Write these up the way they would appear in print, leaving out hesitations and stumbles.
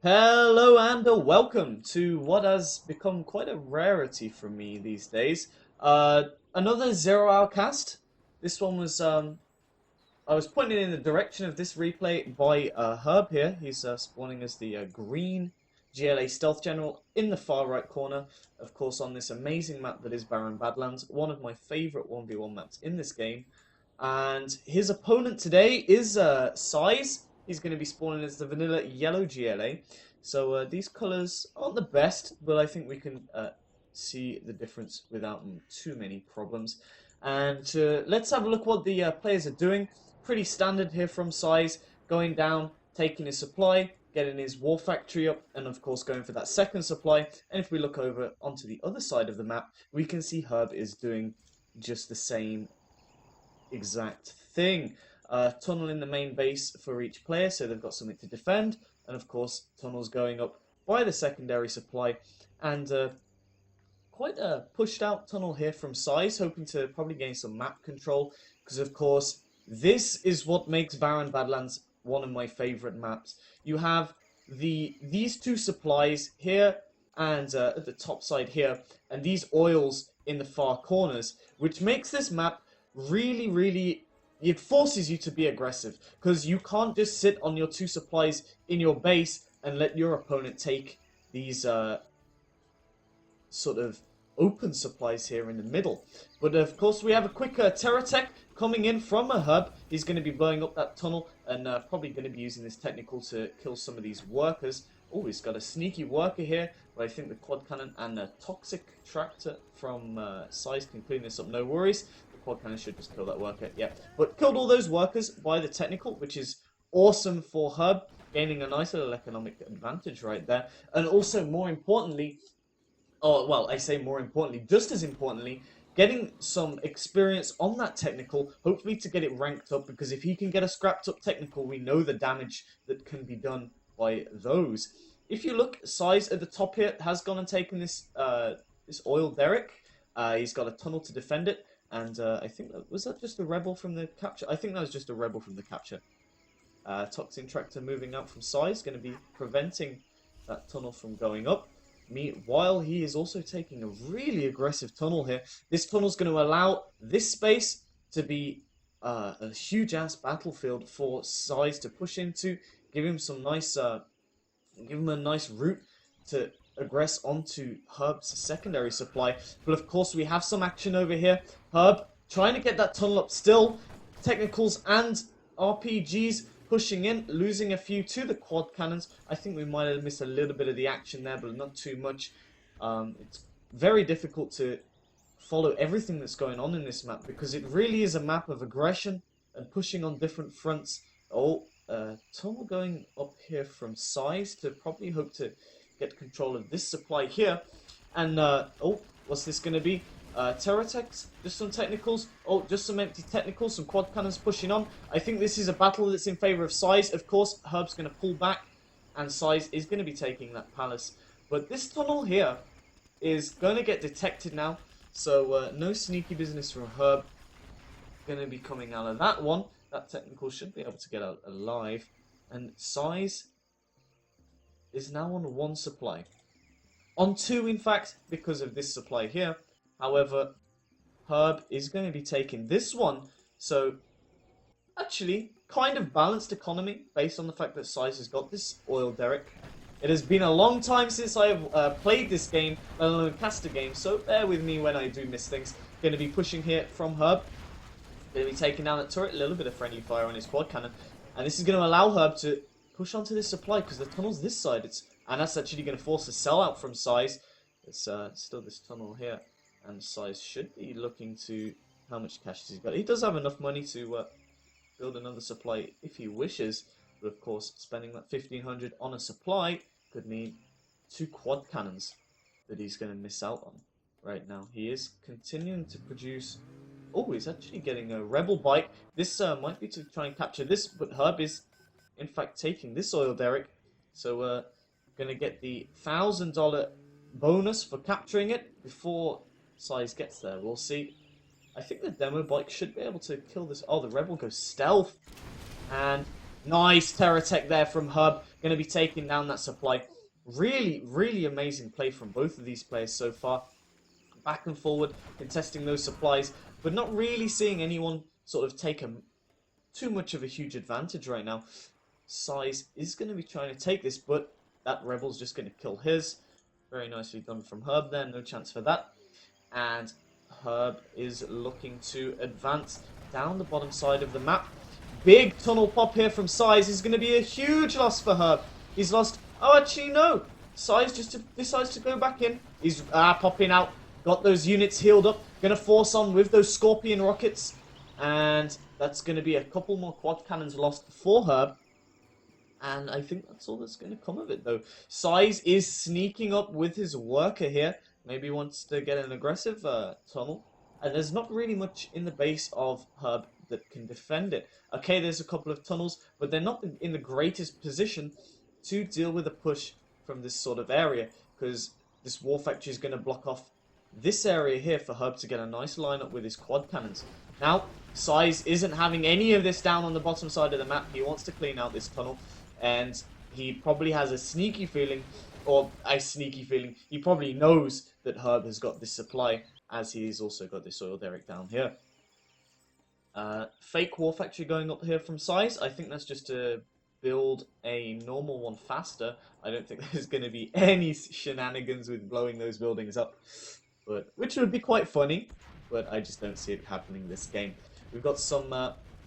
Hello and welcome to what has become quite a rarity for me these days. Another 0 hour cast. This one was I was pointed in the direction of this replay by Herb here. He's spawning as the green GLA Stealth General in the far right corner, of course on this amazing map that is Barren Badlands, one of my favourite 1v1 maps in this game. And his opponent today is Size. He's going to be spawning as the vanilla yellow GLA. So these colours aren't the best, but I think we can see the difference without too many problems. And let's have a look what the players are doing. Pretty standard here from Size, going down, taking his supply, getting his war factory up, and of course going for that second supply. And if we look over onto the other side of the map, we can see Herb is doing just the same exact thing. Tunnel in the main base for each player, so they've got something to defend, and of course tunnels going up by the secondary supply, and quite a pushed out tunnel here from Size, hoping to probably gain some map control, because of course this is what makes Barren Badlands one of my favourite maps. You have these two supplies here and at the top side here, and these oils in the far corners, which makes this map really, it forces you to be aggressive, because you can't just sit on your two supplies in your base and let your opponent take these sort of open supplies here in the middle. But of course we have a quick Terra Tech coming in from a Hub. He's going to be blowing up that tunnel and probably going to be using this technical to kill some of these workers. Oh, he's got a sneaky worker here, but I think the quad cannon and a toxic tractor from Size can clean this up, no worries. The quad cannon should just kill that worker, yeah. But killed all those workers by the technical, which is awesome for Hub, gaining a nice little economic advantage right there. And also, more importantly, oh, well, I say more importantly, just as importantly, getting some experience on that technical, hopefully to get it ranked up, because if he can get a scrapped up technical, we know the damage that can be done by those. If you look, Size at the top here has gone and taken this this oil derrick. He's got a tunnel to defend it, and I think was that just a rebel from the capture? I think that was just a rebel from the capture. Toxin tractor moving out from Size, going to be preventing that tunnel from going up. Meanwhile, he is also taking a really aggressive tunnel here. This tunnel's going to allow this space to be a huge-ass battlefield for Size to push into, give him some nice, give him a nice route to aggress onto Herb's secondary supply. But of course, we have some action over here. Herb trying to get that tunnel up still. Technicals and RPGs pushing in, losing a few to the quad cannons. I think we might have missed a little bit of the action there, but not too much. It's very difficult to follow everything that's going on in this map, because it really is a map of aggression and pushing on different fronts. Oh, tunnel going up here from Size to probably hope to get control of this supply here. And, oh, what's this going to be? Terratechs, just some technicals. Oh, just some empty technicals, some quad cannons pushing on. I think this is a battle that's in favour of Size. Of course, Herb's going to pull back, and Size is going to be taking that palace. But this tunnel here is going to get detected now, so no sneaky business from Herb. Going to be coming out of that one. That technical should be able to get out alive. And Size is now on one supply. On two, in fact, because of this supply here. However, Herb is going to be taking this one, so actually kind of balanced economy based on the fact that Size has got this oil derrick. It has been a long time since I have played this game, let alone cast a game, so bear with me when I do miss things. Going to be pushing here from Herb. Going to be taking down that turret, a little bit of friendly fire on his quad cannon, and this is going to allow Herb to push onto this supply, because the tunnel's this side, and that's actually going to force a sellout from Size. It's still this tunnel here. And Size should be looking to how much cash he's got. He does have enough money to build another supply if he wishes. But of course, spending that 1,500 on a supply could mean two quad cannons that he's going to miss out on right now. He is continuing to produce. Oh, he's actually getting a rebel bike. This might be to try and capture this, but Herb is in fact taking this oil derrick. So going to get the $1,000 bonus for capturing it before Size gets there. We'll see. I think the demo bike should be able to kill this. Oh, the rebel goes stealth, and Nice Terra Tech there from Herb. Going to be taking down that supply. Really, really amazing play from both of these players so far. Back and forward, contesting those supplies, but not really seeing anyone sort of take too much of a huge advantage right now. Size is going to be trying to take this, but that Rebel's just going to kill his. Very nicely done from Herb there, no chance for that. And Herb is looking to advance down the bottom side of the map. Big tunnel pop here from Size is going to be a huge loss for Herb. He's lost... Oh, actually, no. Size just decides to go back in. He's popping out. Got those units healed up. Going to force on with those Scorpion rockets. And that's going to be a couple more quad cannons lost for Herb. And I think that's all that's going to come of it, though. Size is sneaking up with his worker here. Maybe wants to get an aggressive tunnel. And there's not really much in the base of Herb that can defend it. Okay, there's a couple of tunnels, but they're not in the greatest position to deal with a push from this sort of area, because this war factory is going to block off this area here for Herb to get a nice lineup with his quad cannons. Now, Size isn't having any of this down on the bottom side of the map. He wants to clean out this tunnel, and he probably has a sneaky feeling, he probably knows that Herb has got this supply, as he's also got this oil derrick down here. Fake war factory going up here from Size. I think that's just to build a normal one faster. I don't think there's going to be any shenanigans with blowing those buildings up, which would be quite funny, but I just don't see it happening this game. We've got some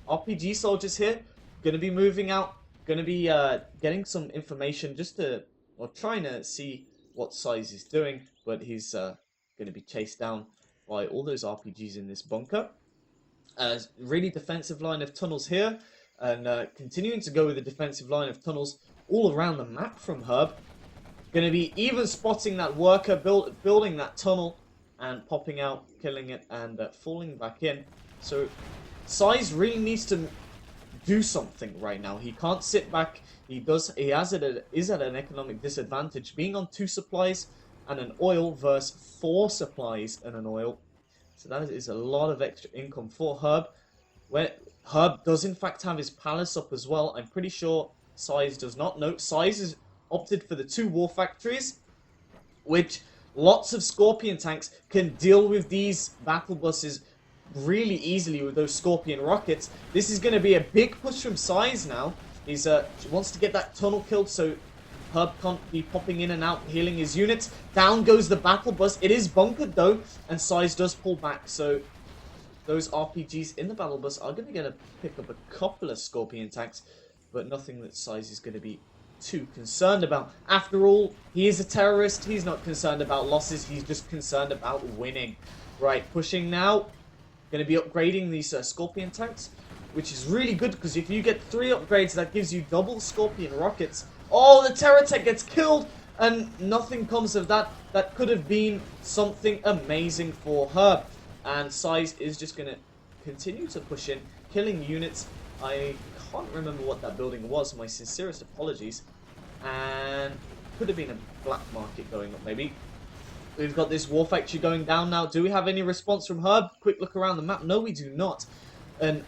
RPG soldiers here, going to be moving out, going to be getting some information or trying to see what Size is doing, but he's going to be chased down by all those RPGs in this bunker. Really defensive line of tunnels here, and continuing to go with the defensive line of tunnels all around the map from Herb. Going to be even spotting that worker, building that tunnel, and popping out, killing it, and falling back in. So Size really needs to do something right now. He can't sit back. He is at an economic disadvantage, being on 2 supplies and an oil versus 4 supplies and an oil. So that is a lot of extra income for Herb. Where Herb does in fact have his palace up as well. I'm pretty sure Size does not know. Size has opted for the 2 war factories, which lots of Scorpion tanks can deal with these battle buses really easily with those Scorpion rockets. This is going to be a big push from Size now. He wants to get that tunnel killed, so Herb can't be popping in and out, healing his units. Down goes the battle bus. It is bunkered though, and Size does pull back. So those RPGs in the battle bus are going to pick up a couple of Scorpion tanks, but nothing that Size is going to be too concerned about. After all, he is a terrorist. He's not concerned about losses. He's just concerned about winning. Right, pushing now. Going to be upgrading these Scorpion tanks, which is really good, because if you get 3 upgrades, that gives you double Scorpion rockets. Oh, the Terra Tech gets killed, and nothing comes of that. That could have been something amazing for Herb. And Size is just going to continue to push in, killing units. I can't remember what that building was. My sincerest apologies. And could have been a black market going up, maybe. We've got this war factory going down now. Do we have any response from Herb? Quick look around the map. No, we do not. And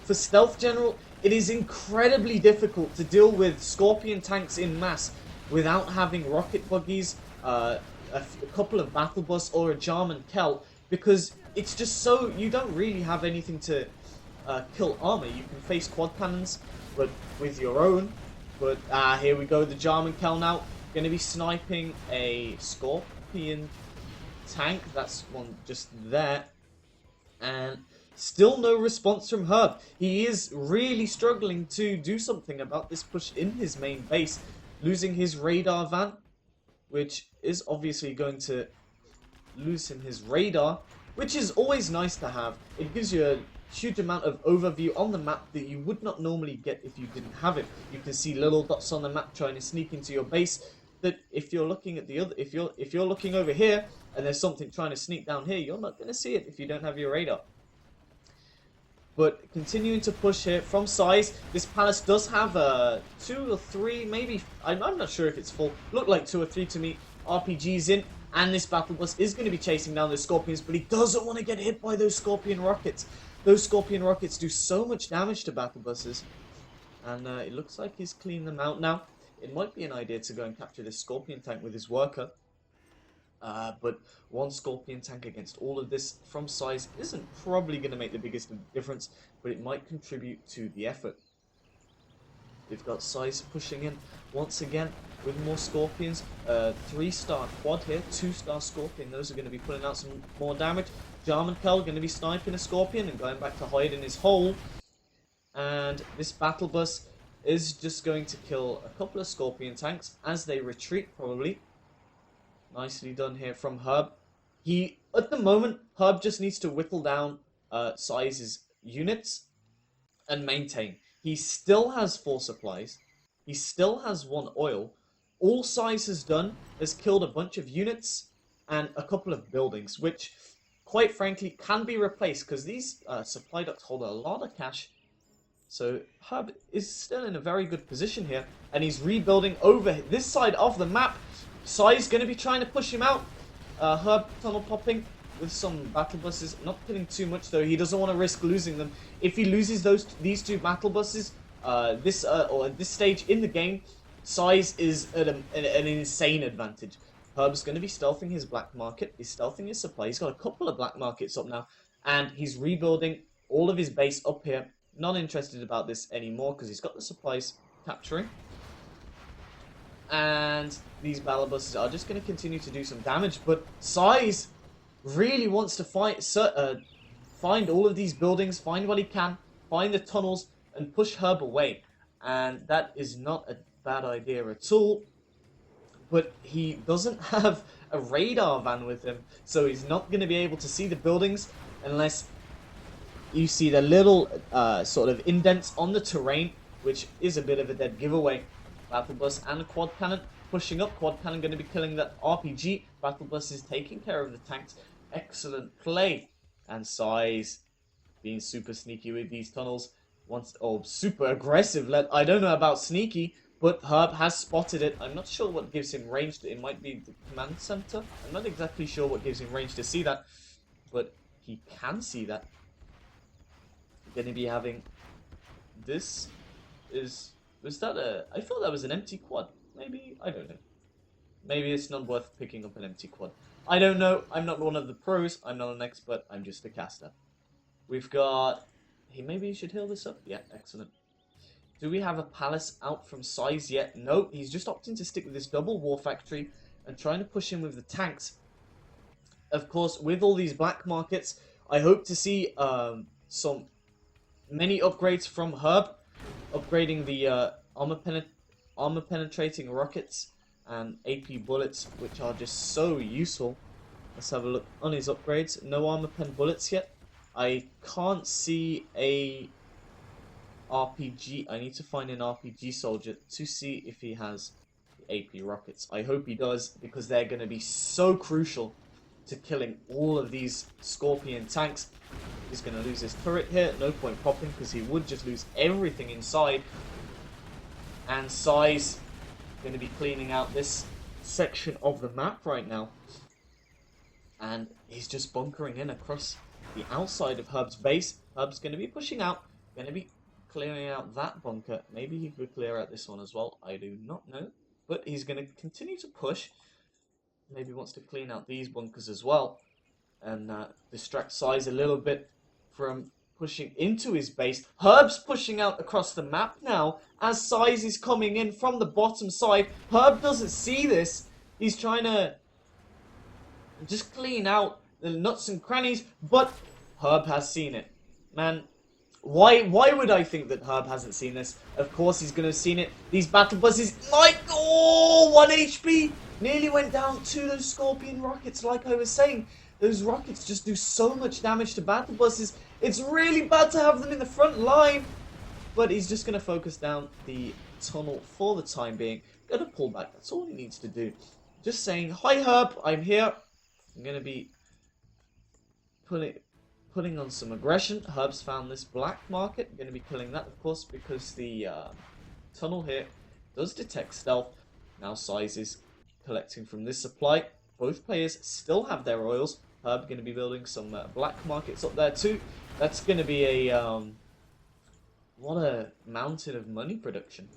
for Stealth General, it is incredibly difficult to deal with Scorpion tanks in mass without having rocket buggies, a couple of battle bus, or a Jarman Kell, because it's just so... You don't really have anything to kill armor. You can face quad cannons, but with your own. But here we go, the Jarman Kell now. Going to be sniping a Scorpion tank. That's one just there. And still no response from Herb. He is really struggling to do something about this push in his main base. Losing his radar van, which is obviously going to lose him his radar, which is always nice to have. It gives you a huge amount of overview on the map that you would not normally get if you didn't have it. You can see little dots on the map trying to sneak into your base, that if you're looking at the other, if you're looking over here and there's something trying to sneak down here, you're not going to see it if you don't have your radar. But continuing to push here from Size. This palace does have 2 or 3, maybe, I'm not sure if it's full, look like 2 or 3 to me, RPGs in. And this battle bus is going to be chasing down those Scorpions, but he doesn't want to get hit by those Scorpion rockets. Those Scorpion rockets do so much damage to battle buses. And it looks like he's cleaned them out now. It might be an idea to go and capture this Scorpion tank with his worker. But one Scorpion tank against all of this from size isn't probably going to make the biggest difference, but it might contribute to the effort. We've got size pushing in once again with more Scorpions. 3-star quad here, 2-star Scorpion. Those are going to be putting out some more damage. Jarmankel going to be sniping a Scorpion and going back to hide in his hole. And this battle bus is just going to kill a couple of Scorpion tanks as they retreat probably. Nicely done here from Herb. At the moment, Herb just needs to whittle down Size's units and maintain. He still has 4 supplies. He still has 1 oil. All Size has done is killed a bunch of units and a couple of buildings, which, quite frankly, can be replaced because these supply ducts hold a lot of cash. So Herb is still in a very good position here, and he's rebuilding over this side of the map. Size going to be trying to push him out. Herb tunnel popping with some battle buses, not killing too much though. He doesn't want to risk losing them. If he loses these 2 battle buses, or at this stage in the game, Size is at an insane advantage. Herb's going to be stealthing his black market. He's stealthing his supply. He's got a couple of black markets up now, and he's rebuilding all of his base up here. Not interested about this anymore because he's got the supplies capturing. And these battle buses are just going to continue to do some damage, but Size really wants to find all of these buildings, find what he can, find the tunnels, and push Herb away. And that is not a bad idea at all. But he doesn't have a radar van with him, so he's not going to be able to see the buildings unless you see the little sort of indents on the terrain, which is a bit of a dead giveaway. Battle bus and a quad cannon pushing up. Quad cannon going to be killing that RPG. Battle bus is taking care of the tanks. Excellent play. And Size being super sneaky with these tunnels. Super aggressive. I don't know about sneaky, but Herb has spotted it. I'm not sure what gives him range. It might be the command center. I'm not exactly sure what gives him range to see that, but he can see that. Going to be having this is. Was that I thought that was an empty quad. Maybe, I don't know. Maybe it's not worth picking up an empty quad. I don't know. I'm not one of the pros. I'm not an expert. I'm just a caster. We've got... Maybe he should heal this up. Yeah, excellent. Do we have a palace out from Size yet? No, he's just opting to stick with this double war factory and trying to push in with the tanks. Of course, with all these black markets, I hope to see many upgrades from Herb. Upgrading the armor penetrating rockets and AP bullets, which are just so useful. Let's have a look on his upgrades. No armor pen bullets yet. I can't see a RPG. I need to find an RPG soldier to see if he has AP rockets. I hope he does, because they're going to be so crucial to killing all of these Scorpion tanks. He's going to lose his turret here. No point popping, because he would just lose everything inside. And Size going to be cleaning out this section of the map right now. And he's just bunkering in across the outside of Herb's base. Herb's going to be pushing out. Going to be clearing out that bunker. Maybe he could clear out this one as well. I do not know. But he's going to continue to push. Maybe wants to clean out these bunkers as well. And distract Size a little bit from pushing into his base. Herb's pushing out across the map now as Size is coming in from the bottom side. Herb doesn't see this. He's trying to just clean out the nuts and crannies, but Herb has seen it. Man, why would I think that Herb hasn't seen this? Of course he's going to have seen it. These battle buses, like, 1 HP! Nearly went down to those Scorpion rockets, like I was saying. Those rockets just do so much damage to battle buses. It's really bad to have them in the front line. But he's just going to focus down the tunnel for the time being. Gonna pull back. That's all he needs to do. Just saying, hi Herb, I'm here. I'm going to be putting on some aggression. Herb's found this black market. I'm going to be killing that, of course, because the tunnel here does detect stealth. Now Size is collecting from this supply. Both players still have their oils. Herb going to be building some black markets up there too. That's going to be a What a mountain of money production.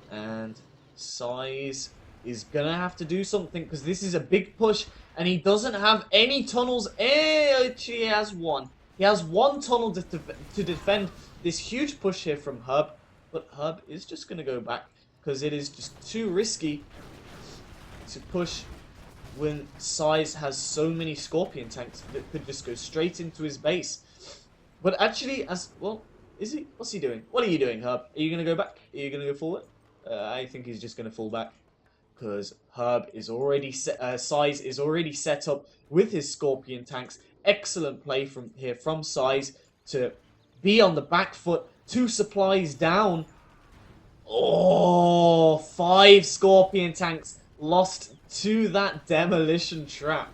And Size is gonna have to do something because this is a big push and he doesn't have any tunnels. Actually, he has one. He has one tunnel to defend this huge push here from Herb. But Herb is just gonna go back because it is just too risky to push when Size has so many Scorpion tanks that could just go straight into his base. But actually, as well, is he? What's he doing? What are you doing, Herb? Are you gonna go back? Are you gonna go forward? I think he's just gonna fall back because Herb is already Size is already set up with his Scorpion tanks. Excellent play from here from Size to be on the back foot. 2 supplies down. Oh, 5 Scorpion tanks lost to that demolition trap.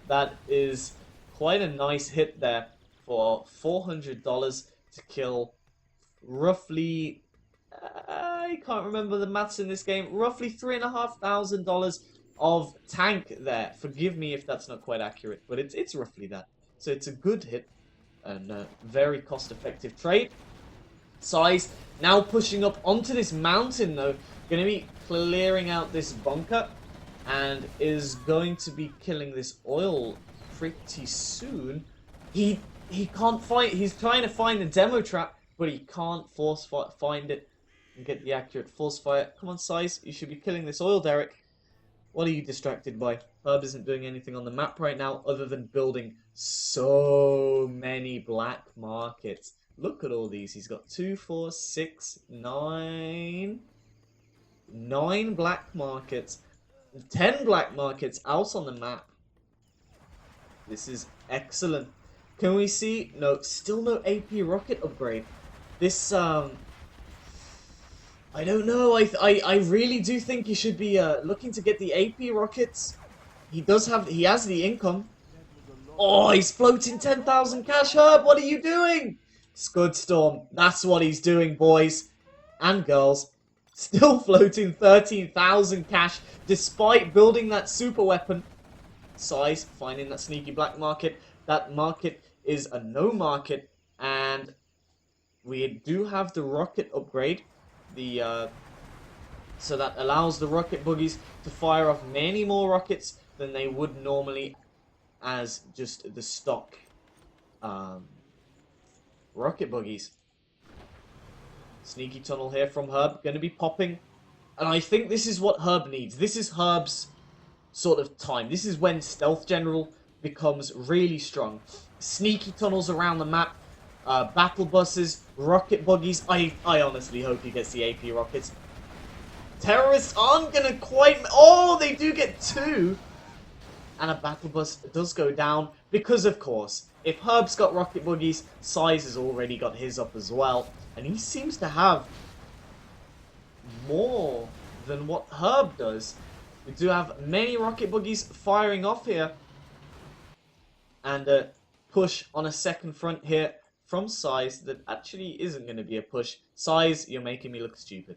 That is quite a nice hit there for $400 to kill roughly, I can't remember the maths in this game, roughly $3,500 of tank there. Forgive me if that's not quite accurate, but it's roughly that. So it's a good hit and a very cost-effective trade. Size now pushing up onto this mountain though, going to be clearing out this bunker and is going to be killing this oil pretty soon. He can't find, he's trying to find the demo trap, but he can't find it and get the accurate force fire. Come on, Size, you should be killing this oil derrick. What are you distracted by? Herb isn't doing anything on the map right now other than building so many black markets. Look at all these. He's got 2, 4, 6, 9 black markets. 10 black markets out on the map. This is excellent. Can we see? No, still no AP rocket upgrade. This, I don't know. I really do think he should be looking to get the AP rockets. He has the income. Oh, he's floating 10,000 cash. Herb, what are you doing? Scudstorm. That's what he's doing, boys and girls. Still floating 13,000 cash despite building that super weapon. Size finding that sneaky black market. That market is a no market, and we do have the rocket upgrade. So that allows the rocket buggies to fire off many more rockets than they would normally as just the stock rocket buggies. Sneaky tunnel here from Herb, going to be popping. And I think this is what Herb needs. This is Herb's sort of time. This is when Stealth General becomes really strong. Sneaky tunnels around the map, battle buses, rocket buggies. I honestly hope he gets the AP rockets. Terrorists aren't going to quite... Oh, they do get 2. And a battle bus does go down because, of course, if Herb's got rocket buggies, Size has already got his up as well. And he seems to have more than what Herb does. We do have many rocket buggies firing off here. And a push on a second front here from Size that actually isn't going to be a push. Size, you're making me look stupid.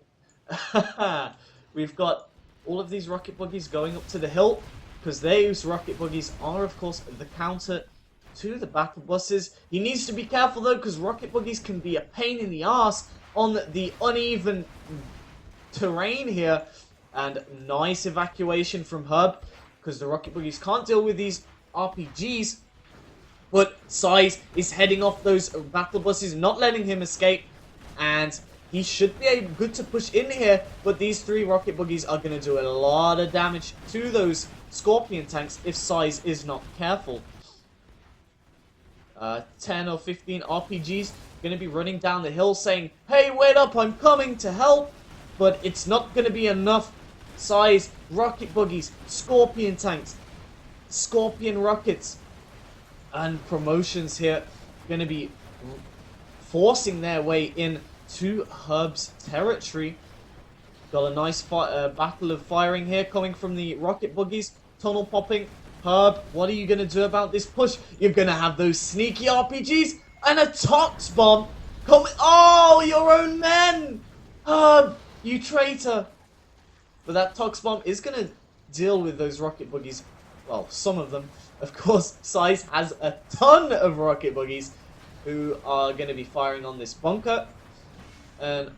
We've got all of these rocket buggies going up to the hill, because those rocket buggies are, of course, the counter to the battle buses. He needs to be careful, though, because rocket buggies can be a pain in the ass on the uneven terrain here. And nice evacuation from Herb, because the rocket buggies can't deal with these RPGs. But Size is heading off those battle buses, not letting him escape. And he should be able good to push in here, but these 3 rocket buggies are going to do a lot of damage to those Scorpion tanks if Size is not careful. 10 or 15 RPGs going to be running down the hill saying, "Hey, wait up, I'm coming to help." But it's not going to be enough. Size, rocket buggies, Scorpion tanks, Scorpion rockets, and promotions here going to be forcing their way in to Herb's territory. Got a nice battle of firing here coming from the rocket buggies. Tunnel popping. Herb, what are you going to do about this push? You're going to have those sneaky RPGs and a Tox bomb coming. Oh, your own men! Herb, you traitor. But that Tox bomb is going to deal with those rocket buggies. Well, some of them. Of course, Size has a ton of rocket buggies who are going to be firing on this bunker. And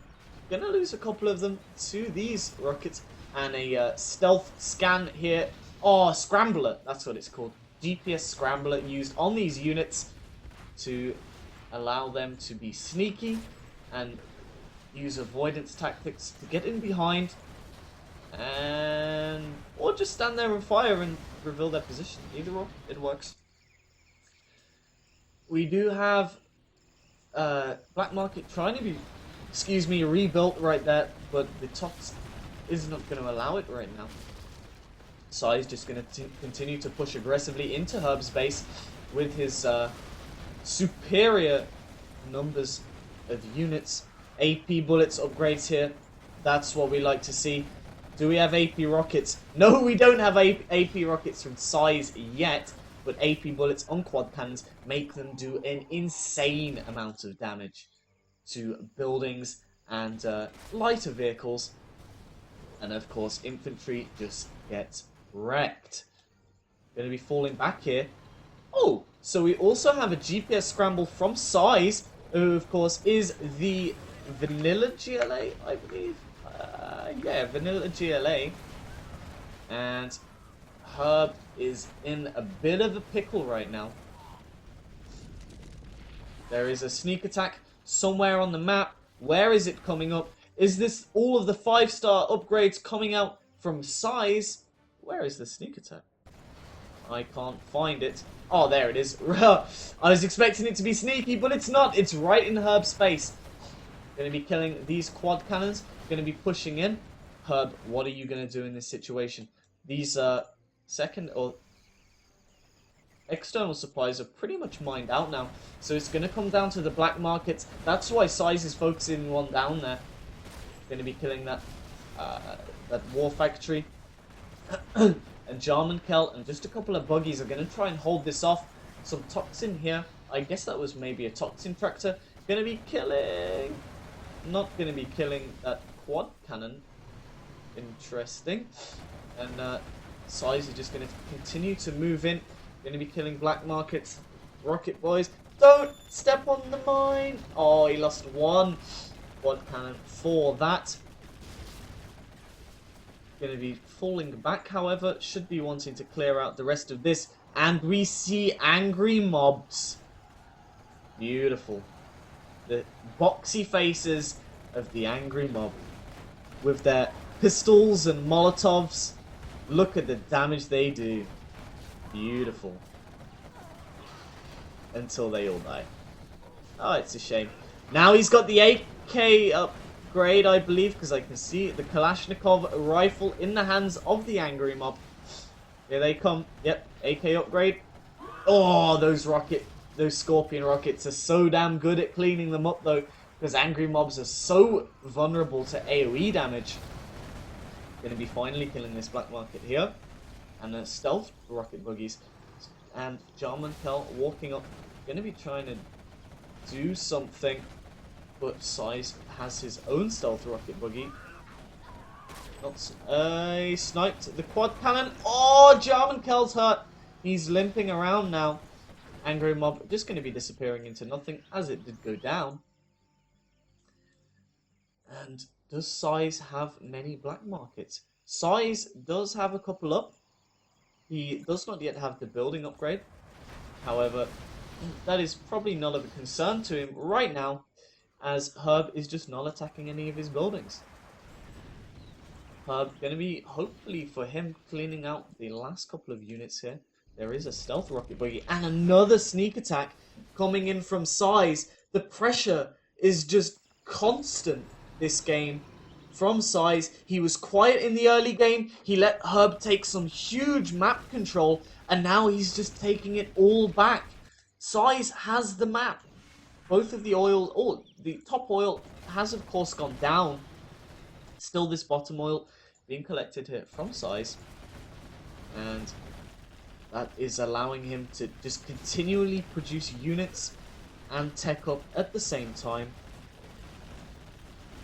gonna lose a couple of them to these rockets. And a stealth scan here. Oh, scrambler, that's what it's called. GPS scrambler used on these units to allow them to be sneaky and use avoidance tactics to get in behind, and or just stand there and fire and reveal their position. Either or, it works. We do have Black Market trying to be, rebuilt right there, but the Tox is not going to allow it right now. Sai's just going to continue to push aggressively into Herb's base with his superior numbers of units. AP bullets upgrades here. That's what we like to see. Do we have AP rockets? No, we don't have AP rockets from Sai's yet, but AP bullets on quad cannons make them do an insane amount of damage to buildings and lighter vehicles. And of course, infantry just gets wrecked. Going to be falling back here. Oh, so we also have a GPS scramble from Sai's, who of course is the Vanilla GLA, I believe. Yeah, Vanilla GLA. And Herb is in a bit of a pickle right now. There is a sneak attack somewhere on the map. Where is it coming up? Is this all of the 5-star upgrades coming out from Sai's? Where is the sneak attack? I can't find it. Oh, there it is. I was expecting it to be sneaky, but it's not. It's right in Herb's face. Going to be killing these quad cannons. Going to be pushing in. Herb, what are you going to do in this situation? These second or external supplies are pretty much mined out now. So it's going to come down to the black markets. That's why Sai's is focusing one down there. Going to be killing that that war factory. And Jarman Kel and just a couple of buggies are going to try and hold this off. Some toxin here. I guess that was maybe a toxin tractor. Going to be killing... Not going to be killing that quad cannon. Interesting. And Sai's is just going to continue to move in. Going to be killing black markets. Rocket boys. Don't step on the mine. Oh, he lost one quad cannon for that. Going to be falling back, however, should be wanting to clear out the rest of this, and we see angry mobs. Beautiful. The boxy faces of the angry mob with their pistols and molotovs. Look at the damage they do. Beautiful. Until they all die. Oh, it's a shame. Now he's got the AK upgrade, I believe, because I can see the Kalashnikov rifle in the hands of the angry mob. Here they come. Yep, AK upgrade. Oh, those Scorpion rockets are so damn good at cleaning them up, though, because angry mobs are so vulnerable to AoE damage. Going to be finally killing this black market here. And the stealth rocket buggies. And Jarman Kel walking up. Going to be trying to do something. But Sai's has his own stealth rocket buggy. He sniped the quad cannon. Oh, Jarman Kel's hurt. He's limping around now. Angry mob just going to be disappearing into nothing as it did go down. And does Sai's have many black markets? Sai's does have a couple up. He does not yet have the building upgrade. However, that is probably not of a concern to him right now, as Herb is just not attacking any of his buildings. Herb going to be, hopefully for him, cleaning out the last couple of units here. There is a stealth rocket buggy and another sneak attack coming in from Sai's. The pressure is just constant this game from Sai's. He was quiet in the early game. He let Herb take some huge map control, and now he's just taking it all back. Sai's has the map. Both of the oil, the top oil has of course gone down. Still this bottom oil being collected here from Sai's. And that is allowing him to just continually produce units and tech up at the same time.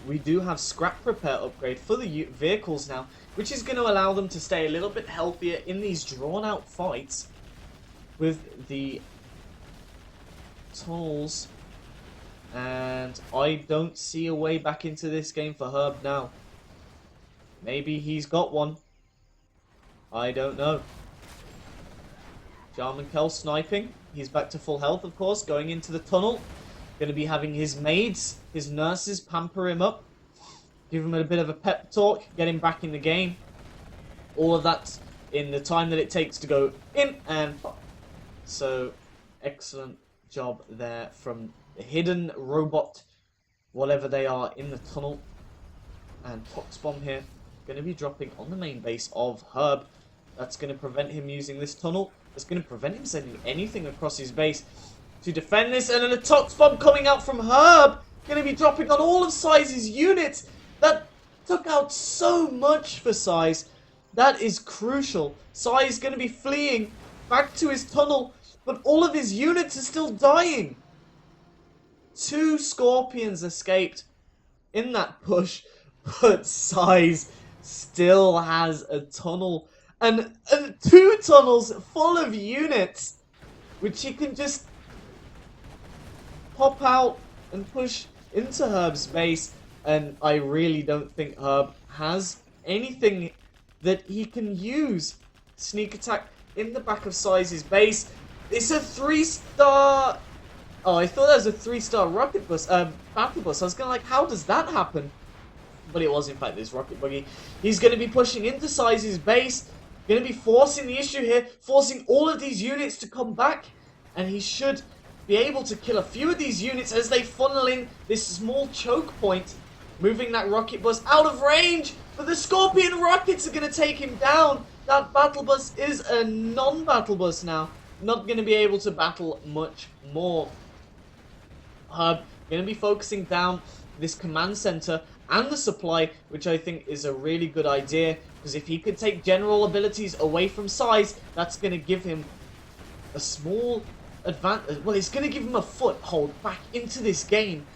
We do have scrap repair upgrade for the vehicles now, which is going to allow them to stay a little bit healthier in these drawn out fights with the tunnels And I don't see a way back into this game for Herb now. Maybe he's got one. I don't know. Jarman Kell sniping. He's back to full health, of course, going into the tunnel. Going to be having his maids, his nurses, pamper him up. Give him a bit of a pep talk. Get him back in the game. All of that in the time that it takes to go in and pop. So, excellent job there from the hidden robot, whatever they are, in the tunnel. And Tox Bomb here, going to be dropping on the main base of Herb. That's going to prevent him using this tunnel. That's going to prevent him sending anything across his base to defend this. And then a Tox Bomb coming out from Herb, going to be dropping on all of Size's units. That took out so much for Size. That is crucial. Size is going to be fleeing back to his tunnel, but all of his units are still dying. 2 Scorpions escaped in that push, but Size still has a tunnel and 2 tunnels full of units, which he can just pop out and push into Herb's base. And I really don't think Herb has anything that he can use. Sneak attack in the back of Size's base. It's a 3-star... Oh, I thought that was a 3-star rocket bus, battle bus. I was kind of like, how does that happen? But it was, in fact, this rocket buggy. He's going to be pushing into Size's base. Going to be forcing the issue here. Forcing all of these units to come back. And he should be able to kill a few of these units as they funnel in this small choke point. Moving that rocket bus out of range. But the Scorpion rockets are going to take him down. That battle bus is a non-battle bus now. Not going to be able to battle much more. Herb going to be focusing down this command center and the supply, which I think is a really good idea. Because if he could take general abilities away from Size, that's going to give him a small advantage. Well, it's going to give him a foothold back into this game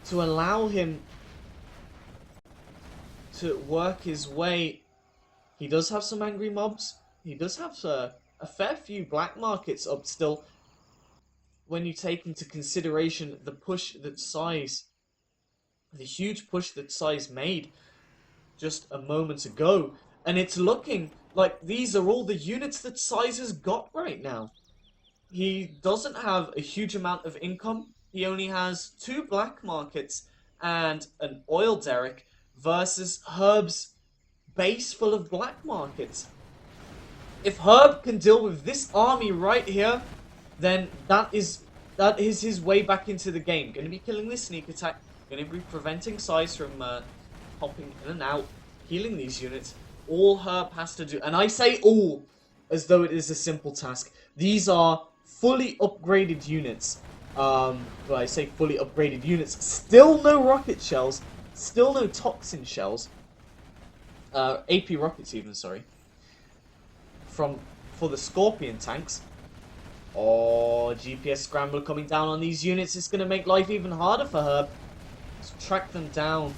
to allow him to work his way. He does have some angry mobs. He does have a fair few black markets up still. When you take into consideration the push that Size, the huge push that Size made just a moment ago. And it's looking like these are all the units that Size has got right now. He doesn't have a huge amount of income. He only has 2 black markets and an oil derrick versus Herb's base full of black markets. If Herb can deal with this army right here, then that is his way back into the game. Going to be killing this sneak attack. Going to be preventing Size from popping in and out, healing these units. All Herb has to do, and I say all as though it is a simple task. These are fully upgraded units. Well, I say fully upgraded units. Still no rocket shells. Still no toxin shells. AP rockets even, sorry. For the Scorpion tanks. Oh, GPS Scrambler coming down on these units. It's going to make life even harder for Herb. To track them down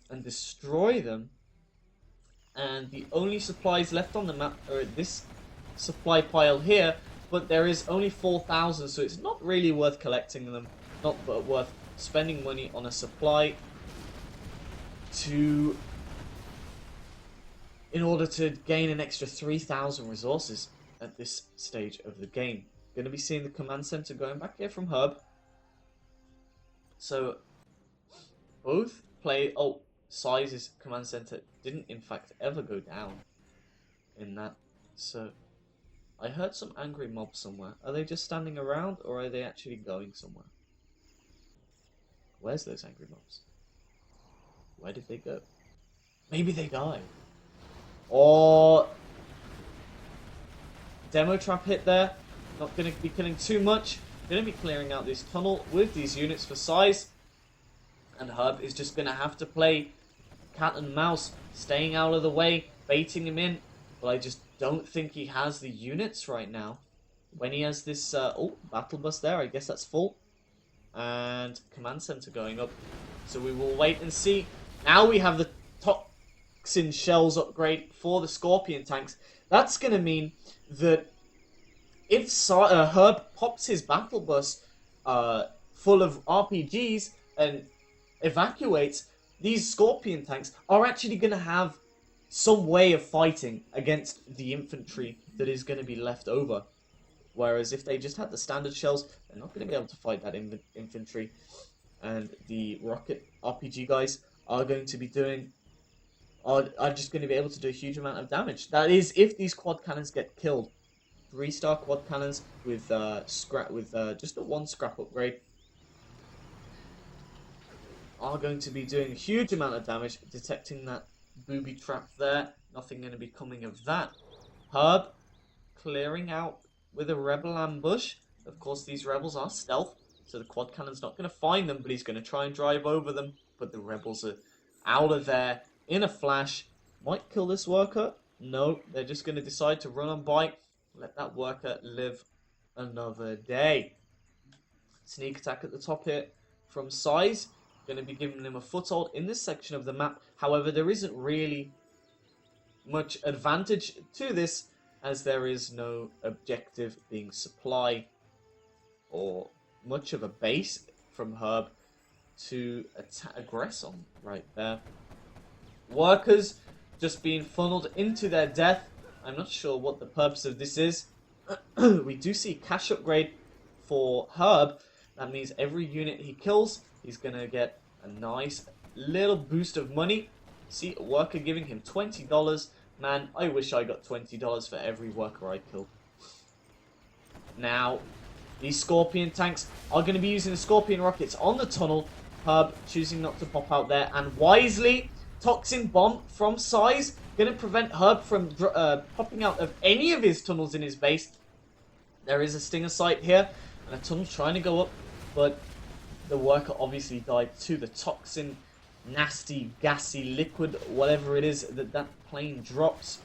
and destroy them. And the only supplies left on the map are at this supply pile here. But there is only 4,000, so it's not really worth collecting them. Not worth spending money on a supply in order to gain an extra 3,000 resources at this stage of the game. Going to be seeing the command center going back here from Herb. So both play... Oh, Size's command center didn't in fact ever go down in that. So I heard some angry mobs somewhere. Are they just standing around or are they actually going somewhere? Where's those angry mobs? Where did they go? Maybe they died. Or demo trap hit there. Not going to be killing too much. Going to be clearing out this tunnel with these units for Size. And Herb is just going to have to play cat and mouse, staying out of the way, baiting him in. But I just don't think he has the units right now. When he has this, oh, battle bus there, I guess that's full. And command center going up. So we will wait and see. Now we have the toxin shells upgrade for the Scorpion tanks. That's going to mean that if Herb pops his battle bus full of RPGs and evacuates, these Scorpion tanks are actually going to have some way of fighting against the infantry that is going to be left over. Whereas if they just had the standard shells, they're not going to be able to fight that infantry. And the rocket RPG guys are going to be doing... are just going to be able to do a huge amount of damage. That is, if these quad cannons get killed. 3-star quad cannons with just a 1 scrap upgrade are going to be doing a huge amount of damage. Detecting that booby trap there. Nothing going to be coming of that. Herb clearing out with a rebel ambush. Of course, these rebels are stealth, so the quad cannon's not going to find them, but he's going to try and drive over them. But the rebels are out of there in a flash. Might kill this worker. No, they're just going to decide to run on by. Let that worker live another day. Sneak attack at the top here from Size. Going to be giving him a foothold in this section of the map. However, there isn't really much advantage to this, as there is no objective being supply or much of a base from Herb to aggress on right there. Workers just being funneled into their death. I'm not sure what the purpose of this is. We do see cash upgrade for Herb. That means every unit he kills, he's going to get a nice little boost of money. See a worker giving him $20. Man, I wish I got $20 for every worker I kill. Now, these Scorpion tanks are going to be using the Scorpion rockets on the tunnel. Herb choosing not to pop out there. And wisely, Toxin Bomb from Size going to prevent Herb from popping out of any of his tunnels in his base. There is a Stinger site here. And a tunnel trying to go up. But the worker obviously died to the toxin, nasty, gassy liquid, whatever it is that plane drops.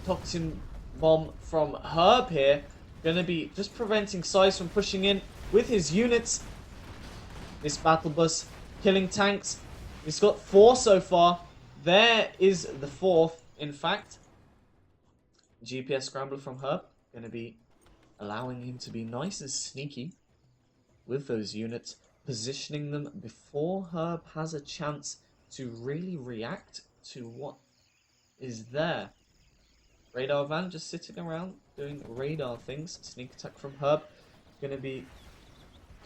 Toxin Bomb from Herb here. Going to be just preventing Size from pushing in with his units. This battle bus killing tanks. He's got 4 so far. There is the 4th, in fact. GPS Scrambler from Herb. Going to be allowing him to be nice and sneaky with those units, positioning them before Herb has a chance to really react to what is there. Radar van just sitting around doing radar things. Sneak attack from Herb. Going to be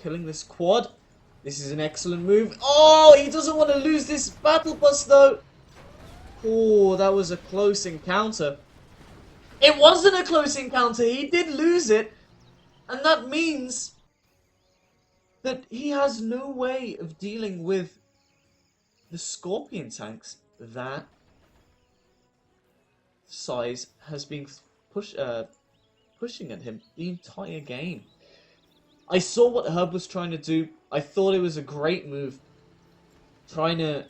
killing this quad. This is an excellent move. Oh, he doesn't want to lose this battle bus though. Oh, that was a close encounter. It wasn't a close encounter. He did lose it. And that means that he has no way of dealing with the Scorpion tanks that Size has been pushing at him the entire game. I saw what Herb was trying to do. I thought it was a great move. Trying to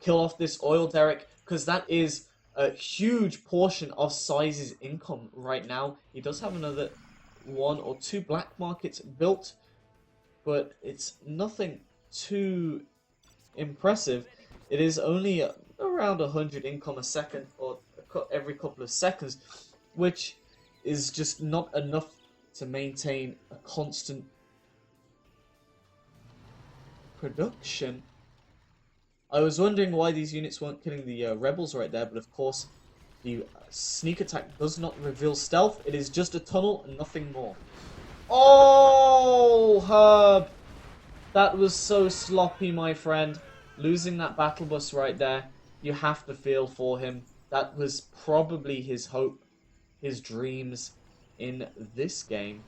kill off this oil derrick, because that is a huge portion of Size's income right now. He does have another 1 or 2 black markets built, but it's nothing too impressive. It is only around 100 income a second, or every couple of seconds, which is just not enough to maintain a constant production. I was wondering why these units weren't killing the rebels right there, but of course the sneak attack does not reveal stealth. It is just a tunnel and nothing more. Oh, Herb! That was so sloppy, my friend. Losing that battle bus right there. You have to feel for him. That was probably his hope, his dreams in this game.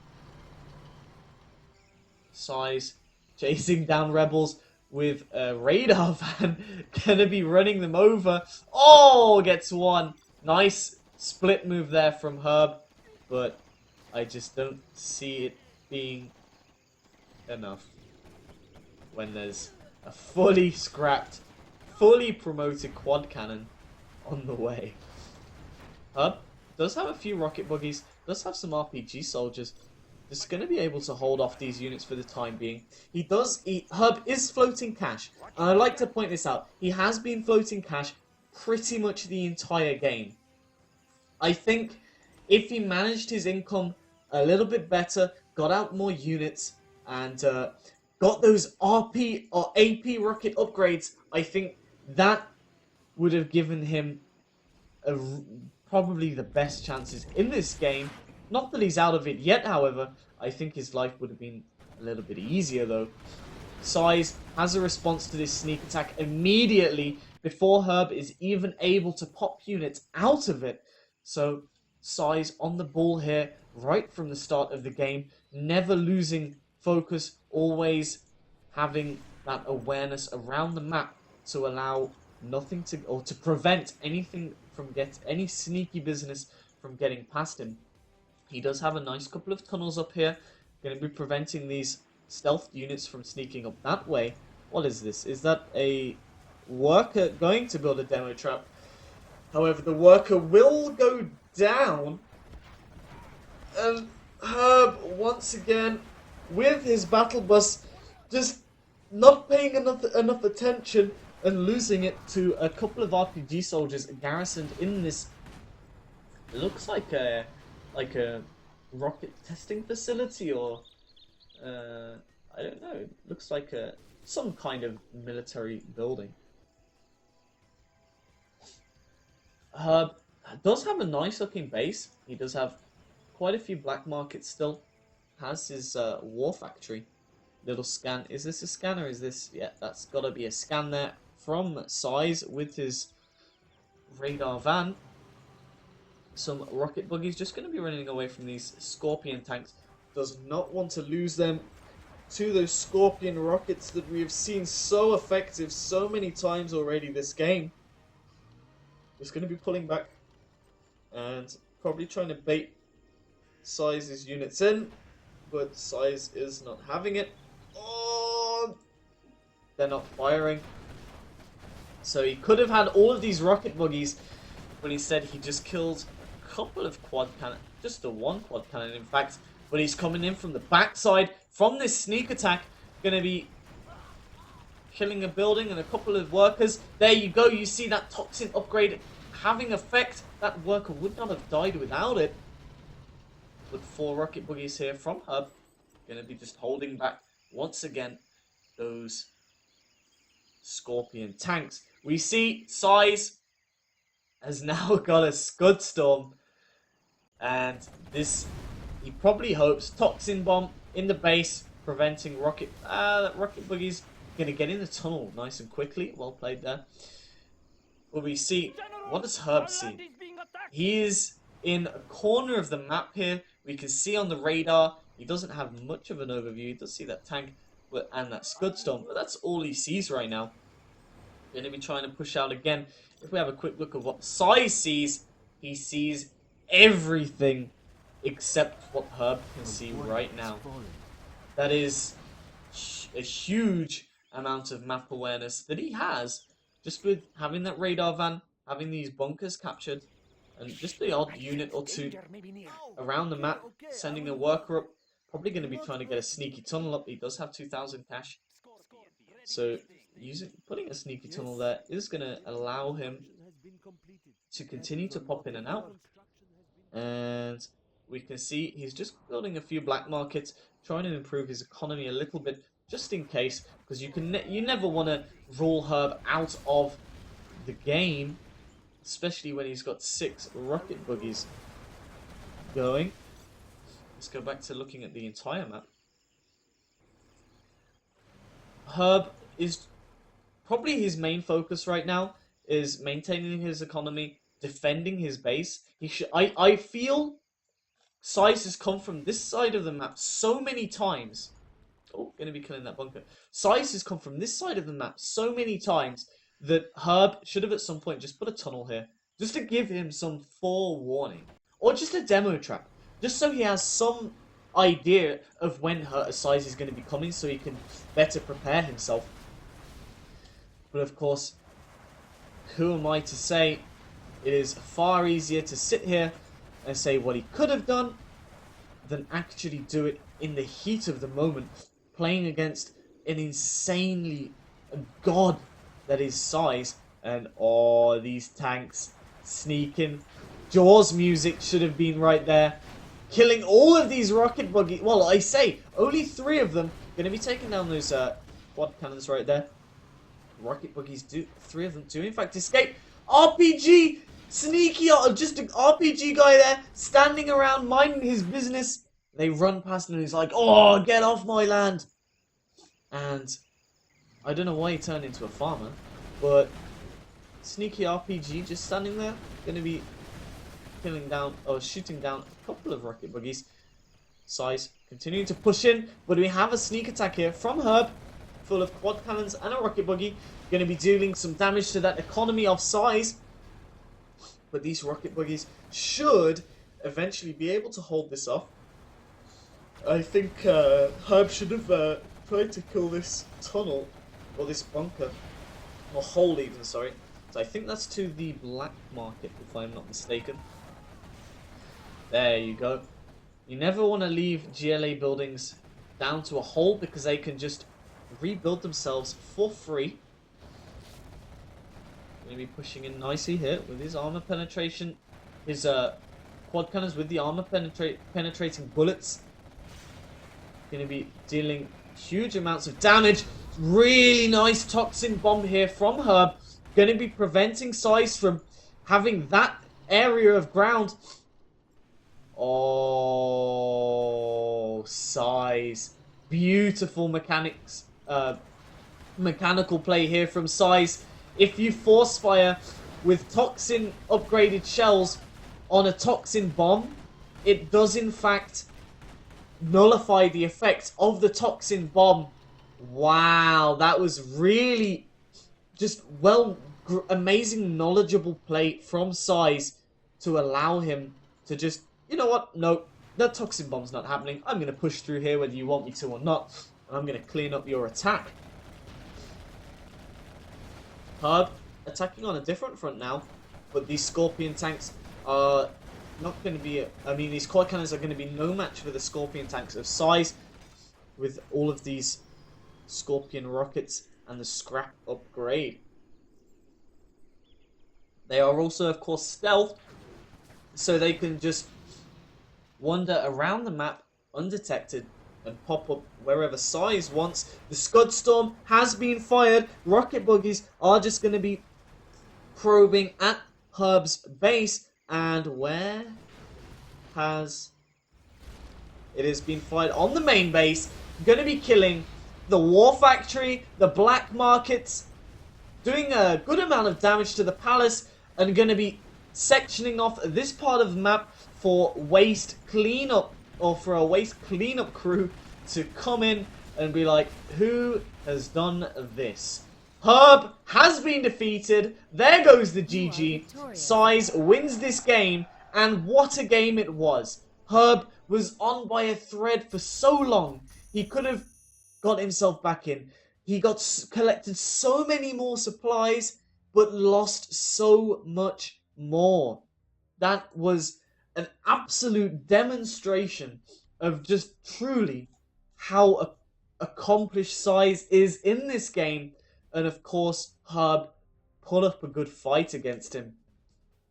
Size chasing down rebels with a radar van. Gonna be running them over. Oh, gets 1. Nice split move there from Herb. But I just don't see it being enough when there's a fully scrapped, fully promoted quad cannon on the way. Herb does have a few rocket buggies, does have some RPG soldiers. Just going to be able to hold off these units for the time being. Herb is floating cash, and I'd like to point this out. He has been floating cash pretty much the entire game. I think if he managed his income a little bit better, got out more units, and got those RP or AP rocket upgrades, I think that would have given him probably the best chances in this game. Not that he's out of it yet, however. I think his life would have been a little bit easier, though. Size has a response to this sneak attack immediately before Herb is even able to pop units out of it. So Size on the ball here right from the start of the game, never losing focus, always having that awareness around the map to allow nothing to, or to prevent anything from any sneaky business from getting past him. He does have a nice couple of tunnels up here, going to be preventing these stealth units from sneaking up that way. What is this? Is that a worker going to build a demo trap? However, the worker will go down, and Herb once again with his battle bus just not paying enough attention and losing it to a couple of RPG soldiers garrisoned in this, looks like a rocket testing facility, or I don't know, it looks like some kind of military building. Herb does have a nice looking base. He does have quite a few black markets still. Has his war factory. Little scan. Is this a scan or is this? Yeah, that's got to be a scan there from Size with his radar van. Some rocket buggies just going to be running away from these Scorpion tanks. Does not want to lose them to those Scorpion rockets that we have seen so effective so many times already this game. Just going to be pulling back and probably trying to bait Size's units in, but Size is not having it. Oh, they're not firing. So he could have had all of these rocket buggies, but instead he just killed a couple of quad cannon, just the one quad cannon in fact, but he's coming in from the backside from this sneak attack, going to be killing a building and a couple of workers. There you go, you see that toxin upgrade having effect. That worker would not have died without it. But 4 rocket buggies here from Hub, going to be just holding back once again those Scorpion tanks. We see Size has now got a Scud Storm, and this, he probably hopes, Toxin Bomb in the base, preventing rocket buggies. Going to get in the tunnel nice and quickly. Well played there. But we see, what does Herb see? He is in a corner of the map here. We can see on the radar, he doesn't have much of an overview. He does see that tank and that Scud Storm, but that's all he sees right now. Going to be trying to push out again. If we have a quick look at what Size sees, he sees everything except what Herb can see right now. That is a huge amount of map awareness that he has just with having that radar van, having these bunkers captured, and just the odd unit or two around the map, sending a worker up. Probably going to be trying to get a sneaky tunnel up. He does have 2,000 cash, so putting a sneaky tunnel there is going to allow him to continue to pop in and out. And we can see he's just building a few black markets, trying to improve his economy a little bit, just in case, because you never want to rule Herb out of the game, especially when he's got 6 rocket buggies going. Let's go back to looking at the entire map. Herb is probably his main focus right now is maintaining his economy, defending his base. I feel Size has come from this side of the map so many times. Oh, going to be killing that bunker. Size has come from this side of the map so many times that Herb should have at some point just put a tunnel here, just to give him some forewarning, or just a demo trap, just so he has some idea of when Size is going to be coming, so he can better prepare himself. But of course, who am I to say? It is far easier to sit here and say what he could have done than actually do it in the heat of the moment, playing against an insanely god that is Size. And oh, these tanks sneaking. Jaws music should have been right there. killing all of these rocket buggies. Well, I say, only 3 of them going to be taking down those quad cannons right there. Rocket buggies do, 3 of them do in fact escape. RPG, sneaky, just an RPG guy there, standing around minding his business. They run past him and he's like, oh, get off my land. And I don't know why he turned into a farmer, but sneaky RPG just standing there, going to be killing down, or shooting down a couple of rocket buggies. Size continuing to push in, but we have a sneak attack here from Herb, full of quad cannons and a rocket buggy, going to be dealing some damage to that economy of Size. But these rocket buggies should eventually be able to hold this off. I think Herb should have tried to kill this tunnel, or this bunker, or hole even, sorry. So I think that's to the black market, if I'm not mistaken. There you go. You never want to leave GLA buildings down to a hole because they can just rebuild themselves for free. Going to be pushing in nicely here with his armor penetration. His quad cannons with the armor penetrating bullets. Going to be dealing huge amounts of damage. Really nice toxin bomb here from Herb. Going to be preventing Size from having that area of ground. Oh, Size. Beautiful mechanics. Mechanical play here from Size. If you force fire with toxin upgraded shells on a toxin bomb, it does in fact nullify the effect of the toxin bomb. Wow, that was really just amazing knowledgeable play from Size to allow him to just, you know what, no, that toxin bomb's not happening. I'm going to push through here whether you want me to or not, and I'm going to clean up your attack. Herb attacking on a different front now, but these Scorpion tanks are not going to be, these quad cannons are going to be no match for the Scorpion tanks of Size with all of these Scorpion rockets and the scrap upgrade. They are also, of course, stealth, so they can just wander around the map undetected and pop up wherever Size wants. The Scud Storm has been fired. Rocket buggies are just going to be probing at Herb's base. And where has it has been fired? On the main base. Going to be killing the War Factory, the Black Markets, doing a good amount of damage to the palace, and going to be sectioning off this part of the map for waste cleanup, or for a waste cleanup crew to come in and be like, who has done this? Herb has been defeated. There goes the GG. Size wins this game, and what a game it was. Herb was on by a thread for so long. He could have got himself back in. He collected so many more supplies, but lost so much more. That was an absolute demonstration of just truly how accomplished Size is in this game. And of course, Herb put up a good fight against him.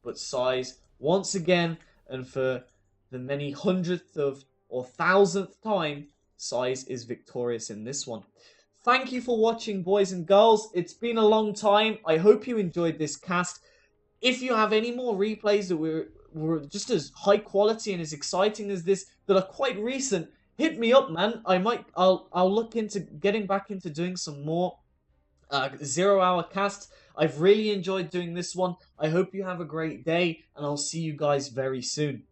But Size, once again, and for the many hundredth of or thousandth time, Size is victorious in this one. Thank you for watching, boys and girls. It's been a long time. I hope you enjoyed this cast. If you have any more replays that were just as high quality and as exciting as this, that are quite recent, hit me up, man. I'll look into getting back into doing some more 0 hour casts. I've really enjoyed doing this one. I hope you have a great day, and I'll see you guys very soon.